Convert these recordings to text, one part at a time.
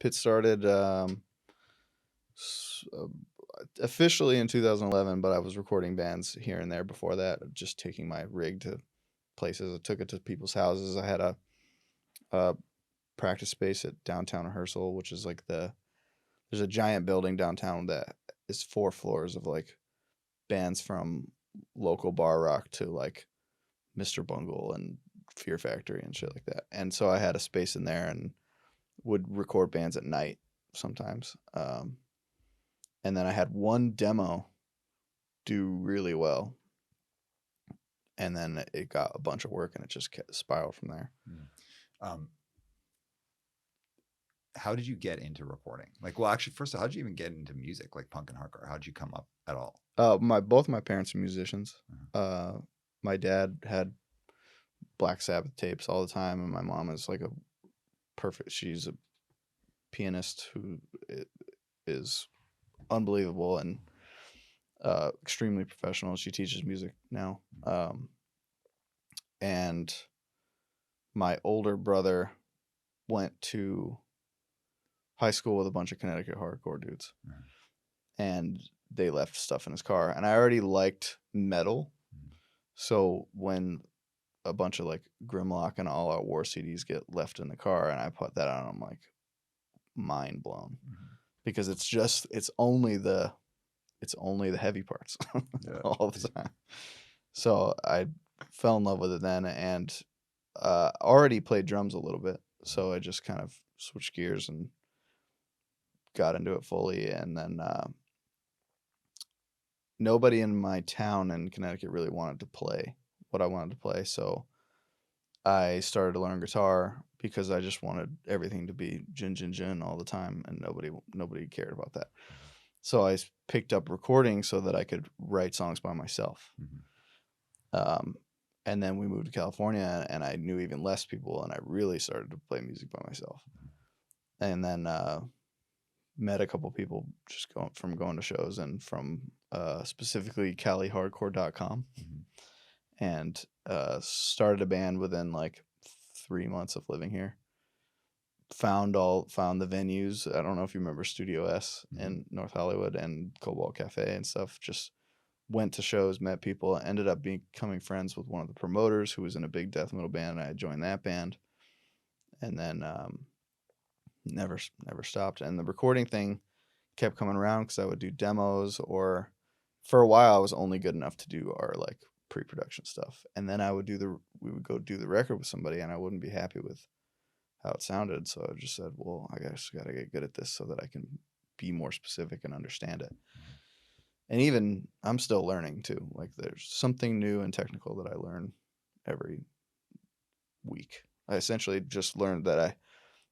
Pit started officially in 2011, but I was recording bands here and there before that, just taking my rig to places. I took it to people's houses. I had a practice space at downtown rehearsal, which is like there's a giant building downtown that is 4 floors of like bands from local bar rock to like Mr. Bungle and Fear Factory and shit like that. And so I had a space in there and would record bands at night sometimes. And then I had one demo do really well, and then it got a bunch of work, and it just spiraled from there. Um, how did you get into recording? Like, well, actually, first of all, how did you even get into music, like punk and hardcore? How did you come up at all? Both my parents are musicians. My dad had Black Sabbath tapes all the time, and my mom is like she's a pianist who is unbelievable and extremely professional. She teaches music now. And my older brother went to high school with a bunch of Connecticut hardcore dudes. And they left stuff in his car. And I already liked metal. So when a bunch of like Grimlock and All Out War CDs get left in the car and I put that on, I'm like mind blown. Because it's only the heavy parts all the time. So I fell in love with it then, and already played drums a little bit. So I just kind of switched gears and got into it fully. And then nobody in my town in Connecticut really wanted to play what I wanted to play. So I started to learn guitar because I just wanted everything to be jin jin jin all the time, and nobody cared about that. So I picked up recording so that I could write songs by myself. And then we moved to California, and I knew even less people, and I really started to play music by myself. And then met a couple people just going to shows, and from specifically CaliHardcore.com, and started a band within like 3 months of living here. Found the venues. I don't know if you remember Studio S in North Hollywood and Cobalt Cafe and stuff. Just went to shows, met people, ended up becoming friends with one of the promoters who was in a big death metal band, and I joined that band. And then never stopped. And the recording thing kept coming around because I would do demos, or for a while I was only good enough to do our like pre-production stuff. And then we would go do the record with somebody, and I wouldn't be happy with how it sounded. So I just said, well, I guess I got to get good at this so that I can be more specific and understand it. And even I'm still learning too. Like there's something new and technical that I learn every week. I essentially just learned that I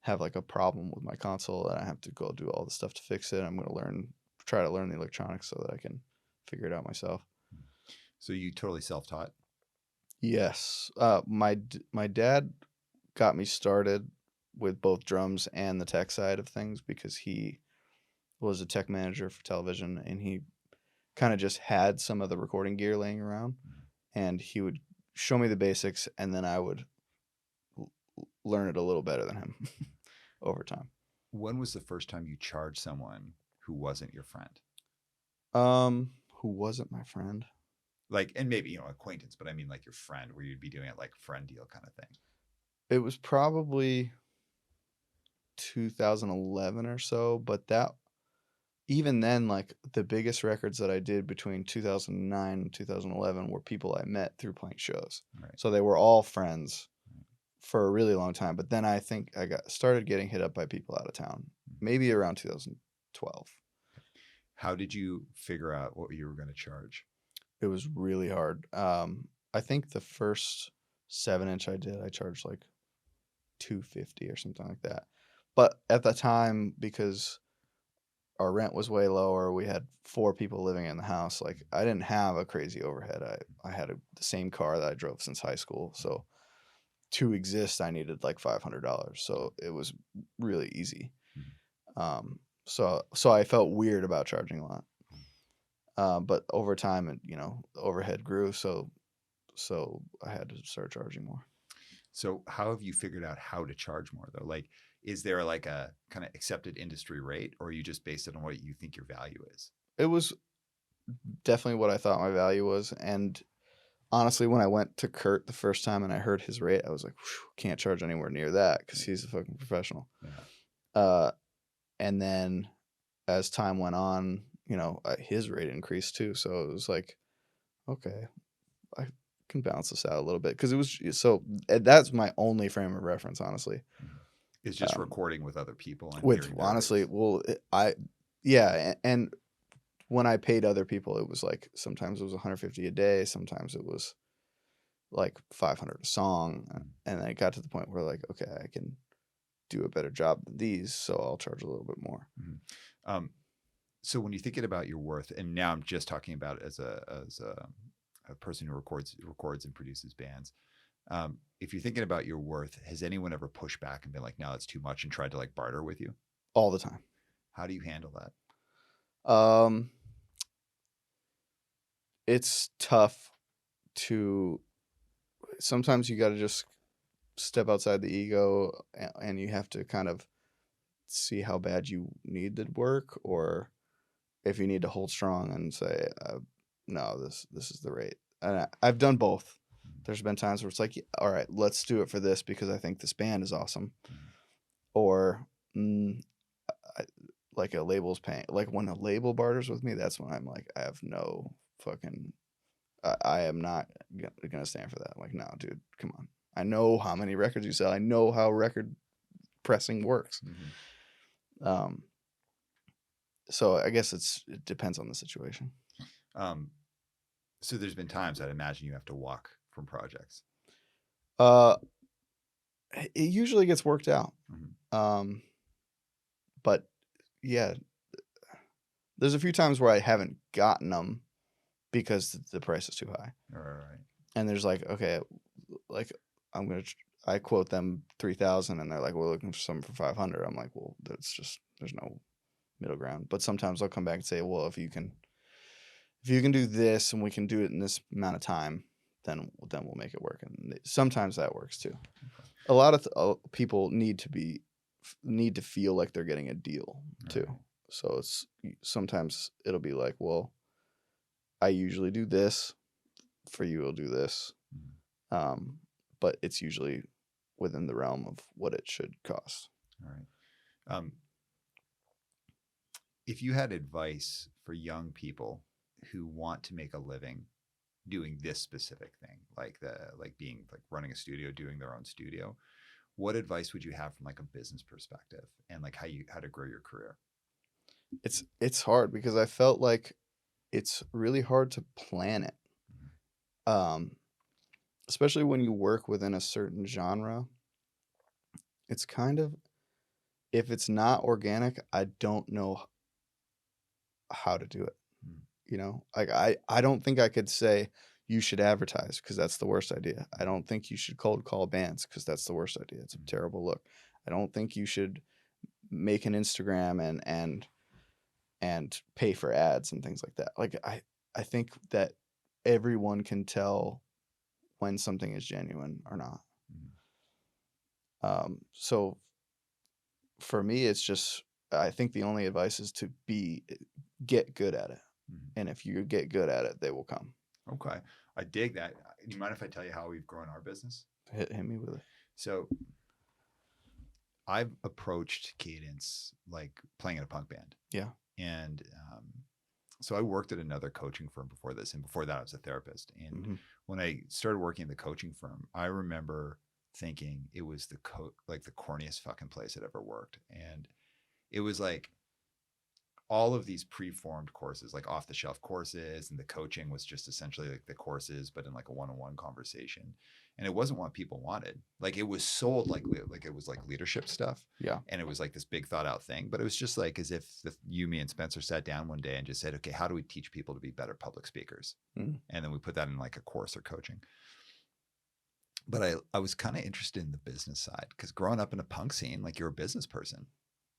have like a problem with my console and I have to go do all the stuff to fix it. I'm going to try to learn the electronics so that I can figure it out myself. So you totally self-taught? Yes. My dad got me started with both drums and the tech side of things because he was a tech manager for television, and he kind of just had some of the recording gear laying around, and he would show me the basics, and then I would learn it a little better than him over time. When was the first time you charged someone who wasn't your friend? Who wasn't my friend? Like, and maybe, acquaintance, but I mean like your friend, where you'd be doing it like friend deal kind of thing. It was probably 2011 or so, but even then, like the biggest records that I did between 2009 and 2011 were people I met through playing shows. Right. So they were all friends for a really long time. But then I think I started getting hit up by people out of town, maybe around 2012. How did you figure out what you were going to charge? It was really hard. I think the first 7-inch I did, I charged like $250 or something like that. But at the time, because our rent was way lower, we had 4 people living in the house. Like I didn't have a crazy overhead. I had the same car that I drove since high school. So to exist, I needed like $500. So it was really easy. So I felt weird about charging a lot. But over time, the overhead grew. So I had to start charging more. So how have you figured out how to charge more though? Like is there like a kind of accepted industry rate, or you just based it on what you think your value is? It was definitely what I thought my value was. And honestly, when I went to Kurt the first time and I heard his rate, I was like, can't charge anywhere near that because he's a fucking professional. Yeah. And then as time went on, his rate increased too. So it was like, okay, I can balance this out a little bit because it was so. That's my only frame of reference, honestly. It's just recording with other people and With hearing their honestly, rates. and when I paid other people, it was like sometimes it was 150 a day, sometimes it was like 500 a song, and then it got to the point where like, okay, I can do a better job than these, so I'll charge a little bit more. So when you're thinking about your worth, and now I'm just talking about it as a person who records and produces bands. If you're thinking about your worth, has anyone ever pushed back and been like, no, that's too much, and tried to like barter with you? All the time. How do you handle that? It's tough to, sometimes you got to just step outside the ego, and you have to kind of see how bad you need the work, or if you need to hold strong and say, no, this is the rate. And I've done both. There's been times where it's like, all right, let's do it for this because I think this band is awesome. Or like a label's paying. Like when a label barters with me, that's when I'm like, I have no fucking, I am not going to stand for that. Like, no, dude, come on. I know how many records you sell. I know how record pressing works. So I guess it depends on the situation. So there's been times I'd imagine you have to walk from projects. It usually gets worked out. But yeah, there's a few times where I haven't gotten them because the price is too high. Right. And there's like, okay, like I quote them 3,000 and they're like, we're looking for something for 500. I'm like, well, there's no middle ground. But sometimes I'll come back and say, well, if you can do this and we can do it in this amount of time, then we'll make it work. And sometimes that works too. Okay. A lot of people need to feel like they're getting a deal too. Right. So sometimes it'll be like, well, I usually do this, for you I'll do this. But it's usually within the realm of what it should cost. All right. If you had advice for young people who want to make a living doing this specific thing, like running a studio, doing their own studio, what advice would you have from like a business perspective and like how to grow your career? It's hard because I felt like it's really hard to plan it. Especially when you work within a certain genre. It's kind of, if it's not organic, I don't know how to do it. Like I don't think I could say you should advertise because that's the worst idea. I don't think you should cold call bands because that's the worst idea. It's a terrible look. I don't think you should make an Instagram and pay for ads and things like that. Like I think that everyone can tell when something is genuine or not. So for me, it's just, I think the only advice is to get good at it. And if you get good at it, they will come. Okay. I dig that. Do you mind if I tell you how we've grown our business? Hit me with it. So I've approached Cadence like playing in a punk band. Yeah. And so I worked at another coaching firm before this. And before that, I was a therapist. And when I started working at the coaching firm, I remember thinking it was the corniest fucking place I'd ever worked. And it was like all of these preformed courses, like off the shelf courses, and the coaching was just essentially like the courses, but in like a one-on-one conversation. And it wasn't what people wanted. Like it was sold like it was like leadership stuff. Yeah. And it was like this big thought out thing, but it was just like as if me and Spencer sat down one day and just said, okay, how do we teach people to be better public speakers? And then we put that in like a course or coaching. But I was kind of interested in the business side because growing up in a punk scene, like you're a business person,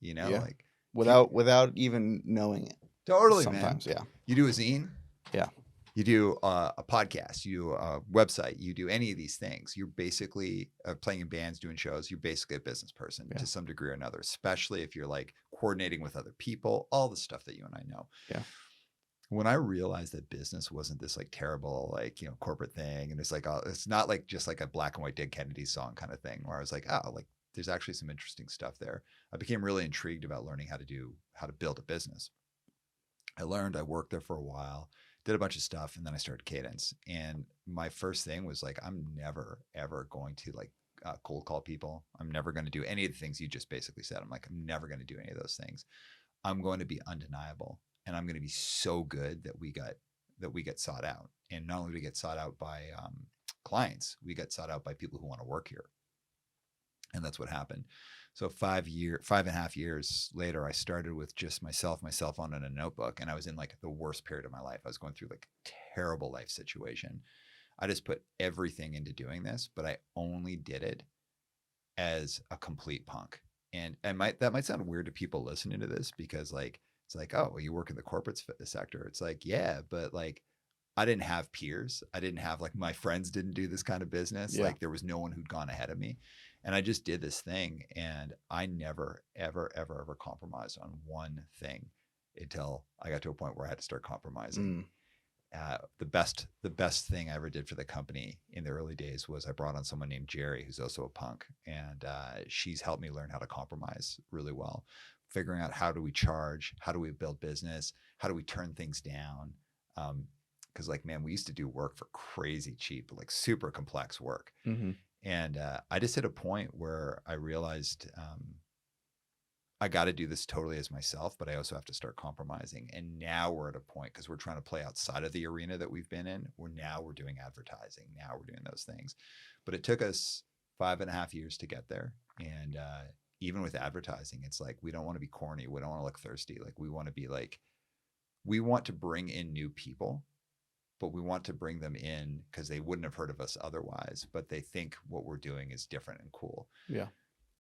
like without even knowing it. Totally, sometimes, man. Yeah. You do a zine? Yeah. You do a podcast, you do a website, you do any of these things. You're basically playing in bands, doing shows. You're basically a business person Yeah. to some degree or another, especially if you're like coordinating with other people, all the stuff that you and I know. Yeah. When I realized that business wasn't this like terrible, like, you know, corporate thing, and it's like, it's not like just like a black and white Dead Kennedy song kind of thing, where I was like, oh, like there's actually some interesting stuff there. I became really intrigued about learning how to build a business. I worked there for a while, did a bunch of stuff, and then I started Cadence. And my first thing was like, I'm never, ever going to like cold call people. I'm never going to do any of the things you just basically said. I'm like, I'm never going to do any of those things. I'm going to be undeniable, and I'm going to be so good that we get sought out. And not only do we get sought out by clients, we get sought out by people who want to work here. And that's what happened. So 5.5 years later, I started with just my cell phone and a notebook. And I was in like the worst period of my life. I was going through like a terrible life situation. I just put everything into doing this, but I only did it as a complete punk. And that might sound weird to people listening to this, because like, it's like, oh, well, you work in the corporate sector. It's like, yeah, but like, I didn't have peers. I didn't have like, my friends didn't do this kind of business. Yeah. Like there was no one who'd gone ahead of me. And I just did this thing, and I never, ever, ever, ever compromised on one thing until I got to a point where I had to start compromising. The best thing I ever did for the company in the early days was I brought on someone named Jerry, who's also a punk, and she's helped me learn how to compromise really well, figuring out how do we charge, how do we build business, how do we turn things down. Because like, man, we used to do work for crazy cheap, like super complex work. Mm-hmm. And I just hit a point where I realized I got to do this totally as myself, but I also have to start compromising. And now we're at a point, because we're trying to play outside of the arena that we've been in. We're doing advertising. Now we're doing those things. But it took us 5.5 years to get there. And even with advertising, it's like, we don't want to be corny. We don't want to look thirsty. Like we want to bring in new people, but we want to bring them in because they wouldn't have heard of us otherwise, but they think what we're doing is different and cool. Yeah.